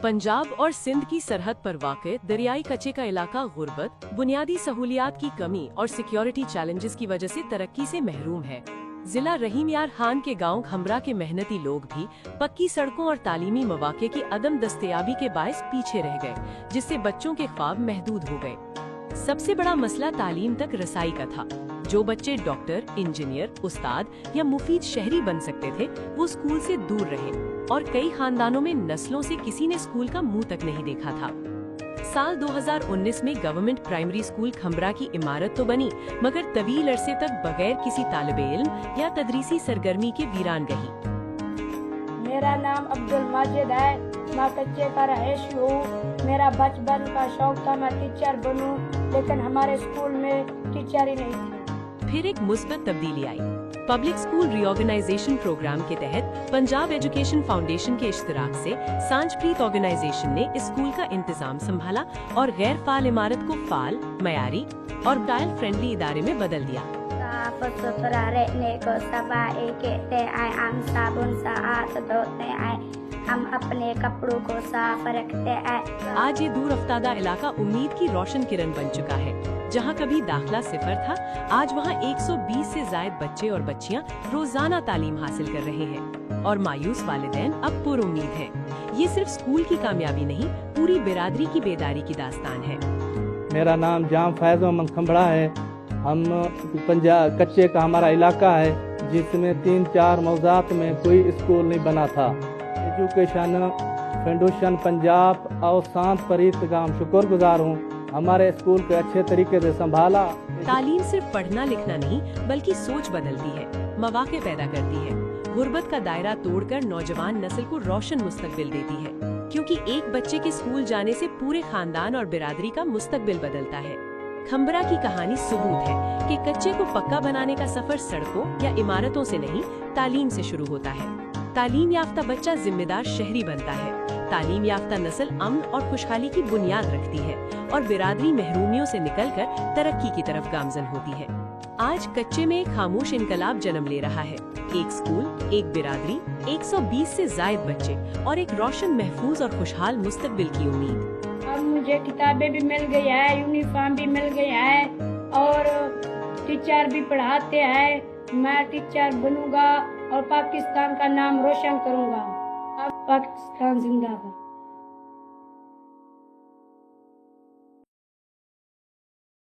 पंजाब और सिंध की सरहद पर वाक़ दरियाई कच्चे का इलाका गुर्बत, बुनियादी सहूलियात की कमी और सिक्योरिटी चैलेंजेस की वजह से तरक्की से महरूम है। जिला रहीम यार खान के गांव खम्बरा के मेहनती लोग भी पक्की सड़कों और तालीमी मौक़े की अदम दस्तयाबी के बायस पीछे रह गए, जिससे बच्चों के ख्वाब महदूद हो गए। सबसे बड़ा मसला तालीम तक रसाई का था। जो बच्चे डॉक्टर, इंजीनियर, उस्ताद या मुफीद शहरी बन सकते थे, वो स्कूल से दूर रहे और कई खानदानों में नस्लों से किसी ने स्कूल का मुंह तक नहीं देखा था। साल 2019 में गवर्नमेंट प्राइमरी स्कूल खम्बरा की इमारत तो बनी, मगर तवील अरसे तक बगैर किसी तालिबे इल्म या तदरीसी सरगर्मी के वीरान रही। मेरा नाम अब्दुल माजिद है। मैं कच्चे का रहायशी हूँ। मेरा बचपन का शौक था मैं टीचर बनूं, लेकिन हमारे स्कूल में टीचर ही नहीं थी। फिर एक मुस्बत तब्दीली आई। पब्लिक स्कूल रीऑर्गेनाइजेशन प्रोग्राम के तहत पंजाब एजुकेशन फाउंडेशन के इश्तिराक से सांझप्रीत ऑर्गेनाइजेशन ने इस स्कूल का इंतजाम संभाला और गैर फाल इमारत को फाल, मयारी और चाइल्ड फ्रेंडली इदारे में बदल दिया। साफ सुथरा रहने को सफाई कहते हैं, हम साबुन से हाथ धोते हैं, हम अपने कपड़ों को साफ रखते हैं। आज ये दूर अफ्तादा इलाका उम्मीद की रोशन किरण बन चुका है। जहाँ कभी दाखला सिफर था, आज वहाँ 120 से जायद बच्चे और बच्चियाँ रोजाना तालीम हासिल कर रहे हैं और मायूस वालिदैन अब पुरुम्मीद हैं। ये सिर्फ स्कूल की कामयाबी नहीं, पूरी बिरादरी की बेदारी की दास्तान है। मेरा नाम जाम फैज मोहम्मद खम्बड़ा है। हम पंजाब कच्चे का हमारा इलाका है, जिसमें 3-4 मौज़ात में कोई स्कूल नहीं बना था। एजुकेशन फाउंडेशन पंजाब और सांत परीत का हम शुक्रगुजार हूँ। हमारे स्कूल को अच्छे तरीके से संभाला। तालीम सिर्फ पढ़ना लिखना नहीं, बल्कि सोच बदलती है, मौके पैदा करती है, गुर्बत का दायरा तोड़कर नौजवान नस्ल को रोशन मुस्तकबिल देती है। क्योंकि एक बच्चे के स्कूल जाने से पूरे खानदान और बिरादरी का मुस्तकबिल बदलता है। खम्बरा की कहानी सबूत है कि कच्चे को पक्का बनाने का सफर सड़कों या इमारतों से नहीं, तालीम से शुरू होता है। तालीम याफ्ता बच्चा जिम्मेदार शहरी बनता है, तालीम याफ्ता नस्ल अमन और खुशहाली की बुनियाद रखती है और बिरादरी महरूमियों से निकलकर तरक्की की तरफ गामजन होती है। आज कच्चे में एक खामोश इनकलाब जन्म ले रहा है। एक स्कूल, एक बिरादरी, 120 से जायद बच्चे और एक रोशन, महफूज और खुशहाल मुस्तकबिल की उम्मीद। अब मुझे किताबें भी मिल गई है, यूनिफॉर्म भी मिल गई है और टीचर भी पढ़ाते हैं। मैं टीचर बनूंगा और पाकिस्तान का नाम रोशन करूंगा। अब पाकिस्तान जिंदाबाद।